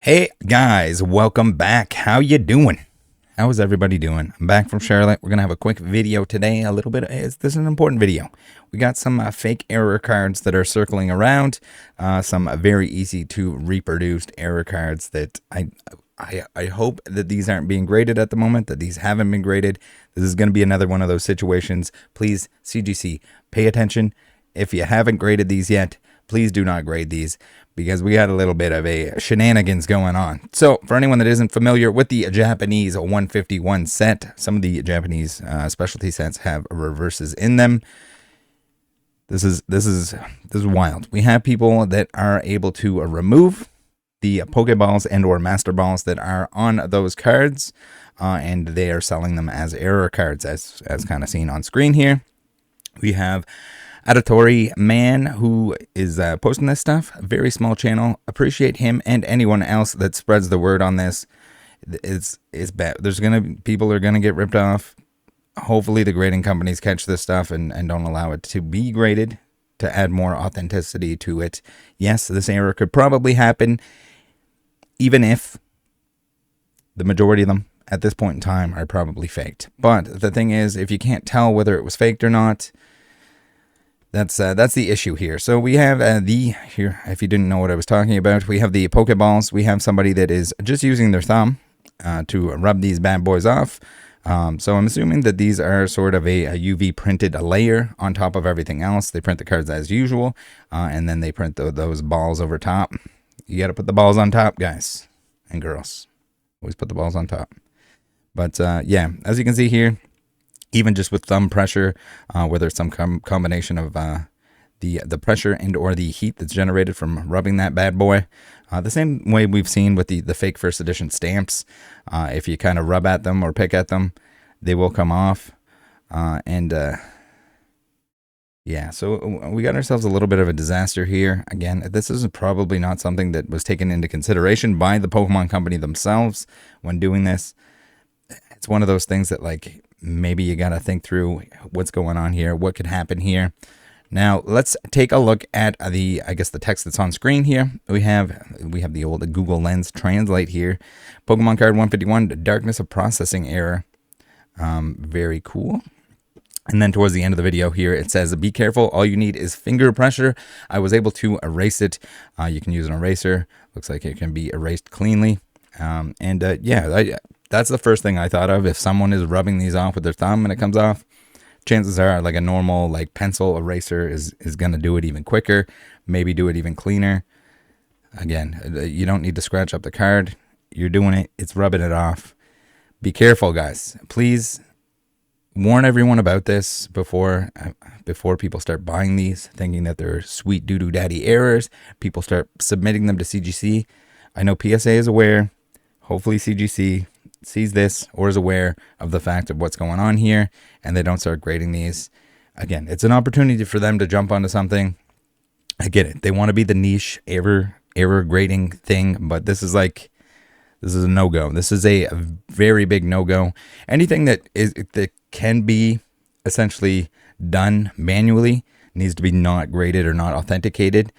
Hey guys, welcome back. How you doing? How is everybody doing? I'm back from Charlotte. We're gonna have a quick video today. This is an important video. We got some fake error cards that are circling around. Some very easy to reproduce error cards that I hope that these aren't being graded at the moment. That these haven't been graded. This is gonna be another one of those situations. Please, CGC, pay attention. If you haven't graded these yet, please do not grade these, because we got a little bit of a shenanigans going on. So for anyone that isn't familiar with the Japanese 151 set, some of the Japanese specialty sets have reverses in them. This is wild. We have people that are able to remove the Pokeballs and or Master Balls that are on those cards, and they are selling them as error cards, as kind of seen on screen here. We have Auditory Man, who is posting this stuff. Very small channel. Appreciate him and anyone else that spreads the word on this. It's bad. People are gonna get ripped off. Hopefully the grading companies catch this stuff and don't allow it to be graded to add more authenticity to it. Yes, this error could probably happen, even if the majority of them at this point in time are probably faked. But the thing is, if you can't tell whether it was faked or not, that's the issue here. So we have here, if you didn't know what I was talking about, we have the Pokeballs. We have somebody that is just using their thumb to rub these bad boys off. So I'm assuming that these are sort of a UV printed layer on top of everything else. They print the cards as usual, and then they print those balls over top. You got to put the balls on top, guys and girls. Always put the balls on top. But yeah, as you can see here, even just with thumb pressure, whether it's some combination of the pressure and or the heat that's generated from rubbing that bad boy, the same way we've seen with the fake first edition stamps, if you kind of rub at them or pick at them, they will come off. Yeah, so we got ourselves a little bit of a disaster here. Again, this is probably not something that was taken into consideration by the Pokemon company themselves when doing this. It's one of those things that, like, maybe you got to think through what's going on here, what could happen here. Now, let's take a look at the text that's on screen here. We have the old Google Lens Translate here. Pokemon card 151, darkness of processing error. Very cool. And then towards the end of the video here, it says, be careful. All you need is finger pressure. I was able to erase it. You can use an eraser. Looks like it can be erased cleanly. Yeah, that's the first thing I thought of. If someone is rubbing these off with their thumb and it comes off, chances are like a normal like pencil eraser is going to do it even quicker, maybe do it even cleaner. Again, you don't need to scratch up the card. You're doing it. It's rubbing it off. Be careful, guys. Please warn everyone about this before people start buying these, thinking that they're sweet doo-doo daddy errors. People start submitting them to CGC. I know PSA is aware. Hopefully CGC sees this or is aware of the fact of what's going on here, and they don't start grading these. Again, it's an opportunity for them to jump onto something. I get it. They want to be the niche error grading thing, but this is a no-go. This is a very big no-go. Anything that can be essentially done manually needs to be not graded or not authenticated,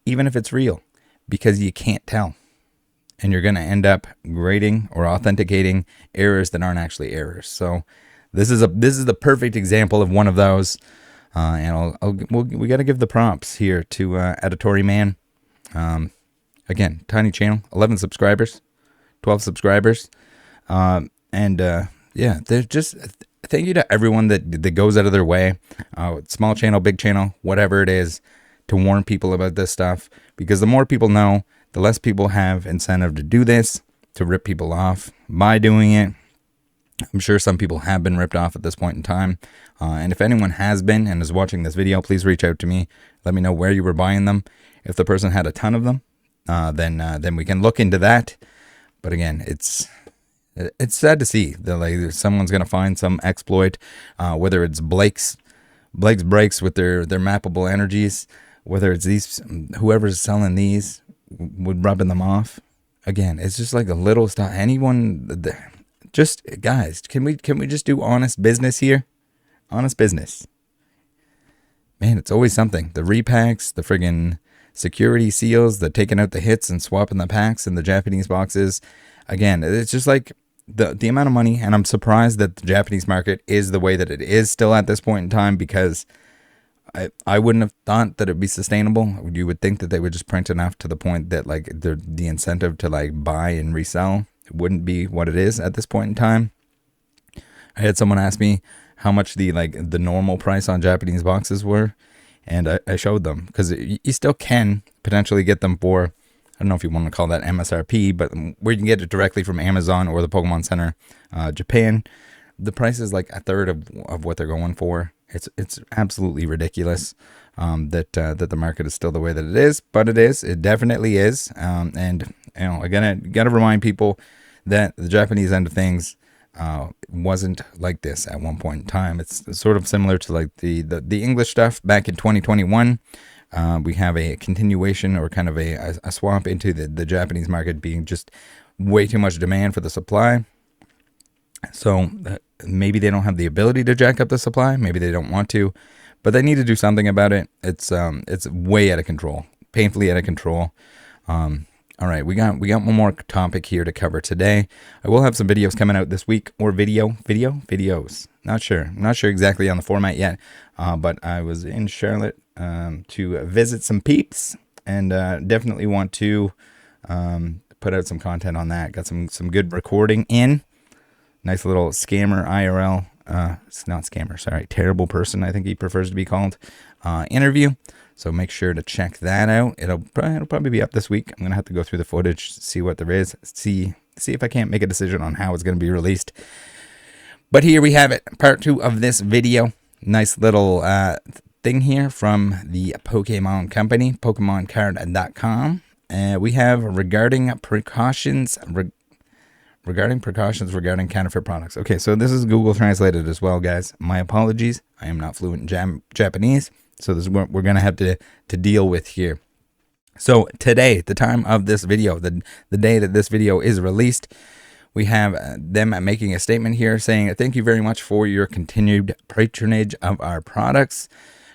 even if it's real, because you can't tell. And you're going to end up grading or authenticating errors that aren't actually errors. So this is the perfect example of one of those. And we got to give the props here to Auditory Man. Again, tiny channel, 11 subscribers, 12 subscribers. Yeah, they're just, thank you to everyone that goes out of their way, small channel, big channel, whatever it is, to warn people about this stuff. Because the more people know, the less people have incentive to do this, to rip people off by doing it. I'm sure some people have been ripped off at this point in time. And if anyone has been and is watching this video, please reach out to me. Let me know where you were buying them. If the person had a ton of them, then we can look into that. But again, it's sad to see that like someone's going to find some exploit, whether it's Blake's breaks with their mappable energies, whether it's whoever's selling these, would rubbing them off. Again, it's just like a little stuff. Anyone, just guys, can we just do honest business here? Honest business. Man, it's always something. The repacks, the friggin' security seals, the taking out the hits and swapping the packs in the Japanese boxes. Again, it's just like the amount of money, and I'm surprised that the Japanese market is the way that it is still at this point in time, because I wouldn't have thought that it'd be sustainable. You would think that they would just print enough to the point that like the incentive to like buy and resell wouldn't be what it is at this point in time. I had someone ask me how much the normal price on Japanese boxes were, and I showed them, because you still can potentially get them for, I don't know if you want to call that MSRP, but where you can get it directly from Amazon or the Pokemon Center Japan, the price is like a third of what they're going for. It's absolutely ridiculous that the market is still the way that it is, but it definitely is. And I gotta remind people that the Japanese end of things wasn't like this at one point in time. It's sort of similar to like the English stuff back in 2021. We have a continuation, or kind of a swap into the Japanese market being just way too much demand for the supply. So maybe they don't have the ability to jack up the supply. Maybe they don't want to, but they need to do something about it. It's way out of control, painfully out of control. All right, we got one more topic here to cover today. I will have some videos coming out this week, or videos. Not sure exactly on the format yet. But I was in Charlotte to visit some peeps, and definitely want to put out some content on that. Got some good recording in. Nice little scammer IRL. It's not scammer, sorry. Terrible person, I think he prefers to be called. Interview. So make sure to check that out. It'll probably be up this week. I'm gonna have to go through the footage, see what there is, see if I can't make a decision on how it's gonna be released. But here we have it, part 2 of this video. Nice little thing here from the Pokemon company, PokemonCard.com. We have regarding precautions regarding counterfeit products. Okay, so this is Google translated as well, guys. My apologies. I am not fluent in Japanese, so this is what we're gonna have to deal with here. So today, the time of this video, the day that this video is released, we have them making a statement here saying, "Thank you very much for your continued patronage of our products.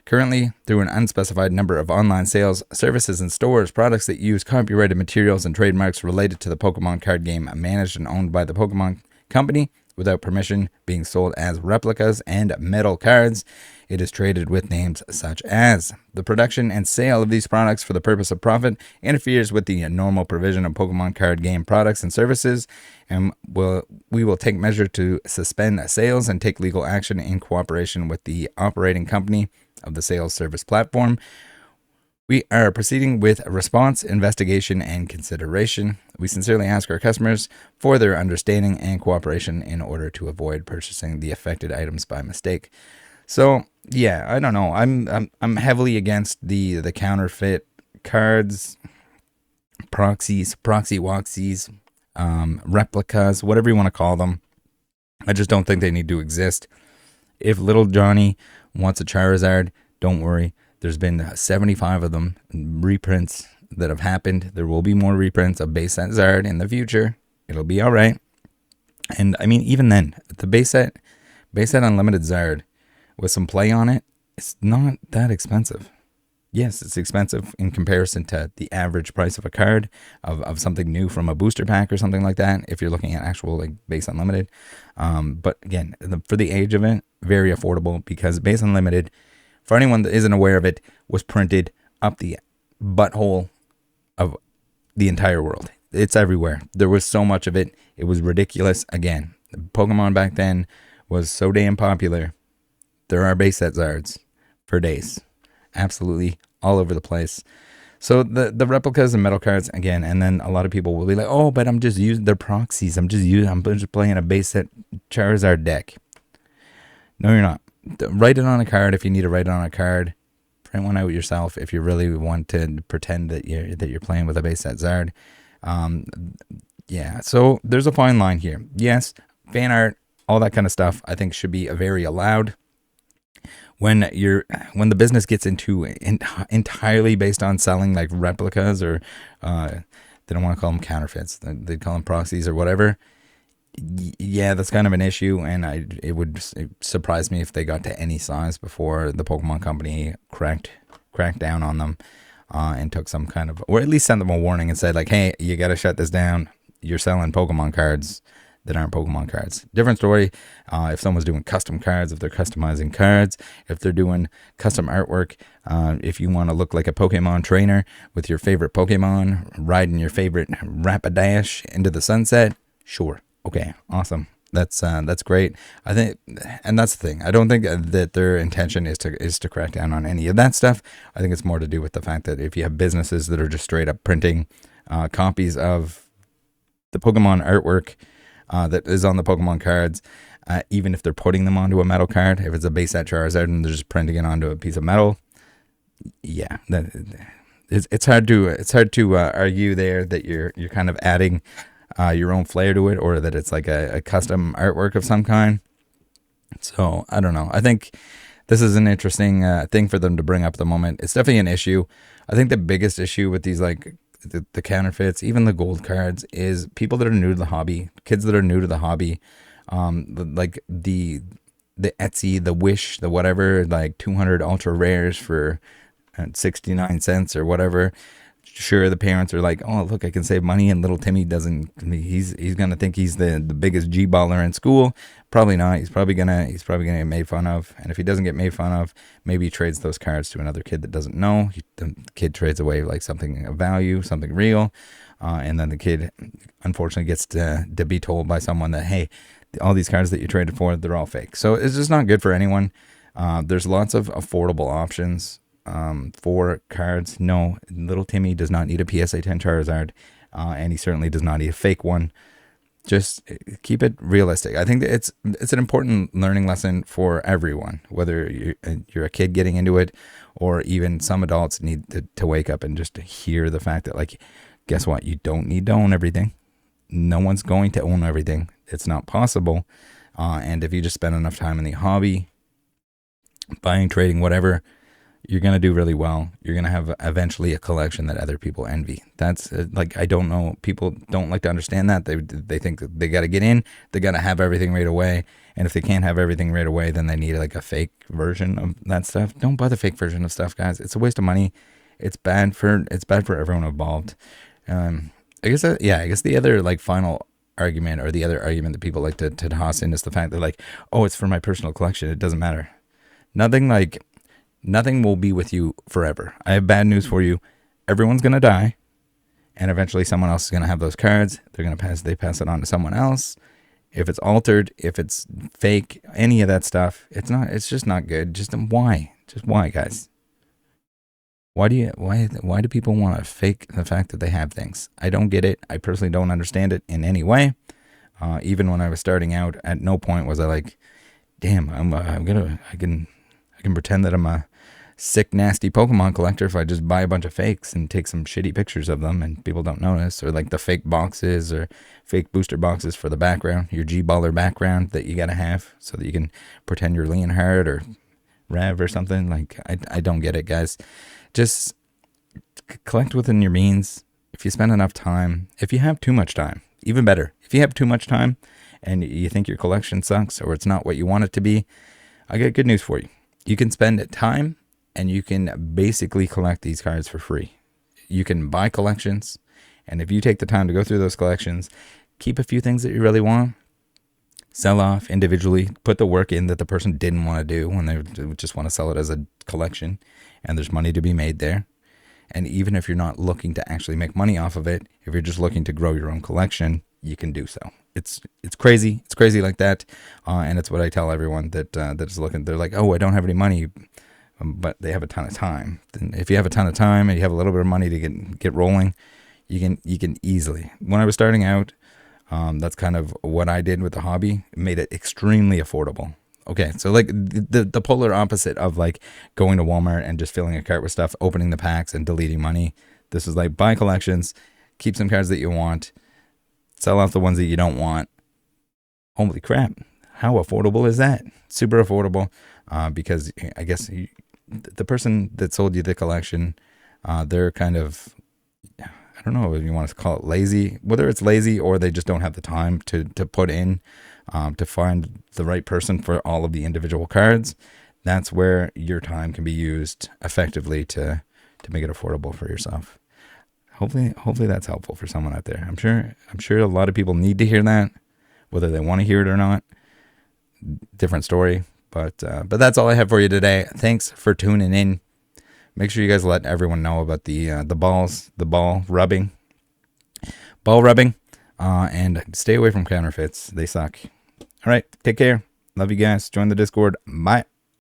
Currently, through an unspecified number of online sales, services, and stores, products that use copyrighted materials and trademarks related to the Pokemon card game managed and owned by the Pokemon Company without permission being sold as replicas and metal cards. It is traded with names such as the production and sale of these products for the purpose of profit interferes with the normal provision of Pokemon card game products and services, and we will take measure to suspend sales and take legal action in cooperation with the operating company of the sales service platform. We are proceeding with response, investigation, and consideration. We sincerely ask our customers for their understanding and cooperation in order to avoid purchasing the affected items by mistake." So yeah, I don't know. I'm heavily against the counterfeit cards, proxies, proxy woxies, replicas, whatever you want to call them. I just don't think they need to exist. If little Johnny wants a Charizard, don't worry. There's been 75 of them reprints that have happened. There will be more reprints of base set Zard in the future. It'll be all right. And I mean, even then, the base set unlimited Zard with some play on it, it's not that expensive. Yes, it's expensive in comparison to the average price of a card of something new from a booster pack or something like that, if you're looking at actual like base unlimited. But again, for the age of it, very affordable, because base unlimited, for anyone that isn't aware of it, was printed up the butthole of the entire world. It's everywhere. There was so much of it. It was ridiculous. Again, Pokemon back then was so damn popular. There are base set Zards for days. Absolutely all over the place. So the replicas and metal cards, again, and then a lot of people will be like, "Oh, but I'm just using their proxies. I'm just playing a base set Charizard deck." No, you're not. Write it on a card if you need to write it on a card. Print one out yourself if you really want to pretend that you're playing with a base set Zard. Yeah, so there's a fine line here. Yes, fan art, all that kind of stuff, I think should be very allowed. When the business gets into entirely based on selling like replicas, or they don't want to call them counterfeits, they call them proxies or whatever. Yeah, that's kind of an issue, and it would surprise me if they got to any size before the Pokemon Company cracked down on them. and took some kind of, or at least sent them a warning and said like, hey, you got to shut this down. You're selling Pokemon cards that aren't Pokemon cards. Different story if someone's doing custom cards, if they're customizing cards, if they're doing custom artwork, if you want to look like a Pokemon trainer with your favorite Pokemon, riding your favorite Rapidash into the sunset, sure, okay, awesome. That's great. I think, and that's the thing. I don't think that their intention is to crack down on any of that stuff. I think it's more to do with the fact that if you have businesses that are just straight up printing copies of the Pokemon artwork that is on the Pokemon cards, even if they're putting them onto a metal card, if it's a base set Charizard and they're just printing it onto a piece of metal, yeah, it's hard to argue there that you're kind of adding your own flair to it, or that it's like a custom artwork of some kind. So I don't know. I think this is an interesting thing for them to bring up at the moment. It's definitely an issue. I think the biggest issue with these, like the counterfeits, even the gold cards, is people that are new to the hobby, kids that are new to the hobby, like the Etsy, the Wish, the whatever, like 200 ultra rares for 69 cents or whatever. Sure, the parents are like, oh, look, I can save money, and little Timmy doesn't. He's gonna think he's the biggest G-baller in school. Probably not. He's probably gonna get made fun of. And if he doesn't get made fun of, maybe he trades those cards to another kid that doesn't know. The kid trades away like something of value, something real, and then the kid unfortunately gets to be told by someone that, hey, all these cards that you traded for, they're all fake. So it's just not good for anyone. There's lots of affordable options for cards. No, little Timmy does not need a PSA 10 Charizard, and he certainly does not need a fake one. Just keep it realistic. I think that it's an important learning lesson for everyone, whether you're a kid getting into it, or even some adults need to wake up and just hear the fact that, like, guess what? You don't need to own everything. No one's going to own everything. It's not possible. And if you just spend enough time in the hobby, buying, trading, whatever, you're going to do really well. You're going to have eventually a collection that other people envy. That's like, I don't know. People don't like to understand that. They think that they got to get in. They got to have everything right away. And if they can't have everything right away, then they need like a fake version of that stuff. Don't buy the fake version of stuff, guys. It's a waste of money. It's bad for everyone involved. I guess the other like final argument, or the other argument that people like to toss in, is the fact that, like, oh, it's for my personal collection. It doesn't matter. Nothing will be with you forever. I have bad news for you. Everyone's going to die, and eventually someone else is going to have those cards. They pass it on to someone else. If it's altered, if it's fake, any of that stuff, it's just not good. Just why, guys? Why do people want to fake the fact that they have things? I don't get it. I personally don't understand it in any way. Even when I was starting out, at no point was I like, damn, I can pretend that I'm a sick, nasty Pokemon collector if I just buy a bunch of fakes and take some shitty pictures of them and people don't notice, or like the fake boxes or fake booster boxes for the background, your G-baller background that you gotta have so that you can pretend you're Leonhard or Rev or something. Like, I don't get it, guys. Just collect within your means. If you spend enough time, if you have too much time, even better. If you have too much time and you think your collection sucks or it's not what you want it to be, I got good news for you. You can spend time and you can basically collect these cards for free. You can buy collections, and if you take the time to go through those collections, keep a few things that you really want, sell off individually, put the work in that the person didn't want to do when they just want to sell it as a collection, and there's money to be made there. And even if you're not looking to actually make money off of it, if you're just looking to grow your own collection, you can do so. It's crazy. It's crazy like that. And it's what I tell everyone that is looking. They're like, oh, I don't have any money, but they have a ton of time. Then if you have a ton of time and you have a little bit of money to get rolling, you can easily. When I was starting out, that's kind of what I did with the hobby. It made it extremely affordable. Okay, so like the polar opposite of like going to Walmart and just filling a cart with stuff, opening the packs and deleting money. This is like buy collections, keep some cards that you want, sell off the ones that you don't want. Holy crap, how affordable is that? Super affordable, because I guess the person that sold you the collection, they're kind of, I don't know if you want to call it lazy, whether it's lazy or they just don't have the time to put in, to find the right person for all of the individual cards. That's where your time can be used effectively to to make it affordable for yourself. Hopefully that's helpful for someone out there. I'm sure a lot of people need to hear that, whether they want to hear it or not. Different story, but that's all I have for you today. Thanks for tuning in. Make sure you guys let everyone know about the ball rubbing, and stay away from counterfeits. They suck. All right, take care. Love you guys. Join the Discord. Bye.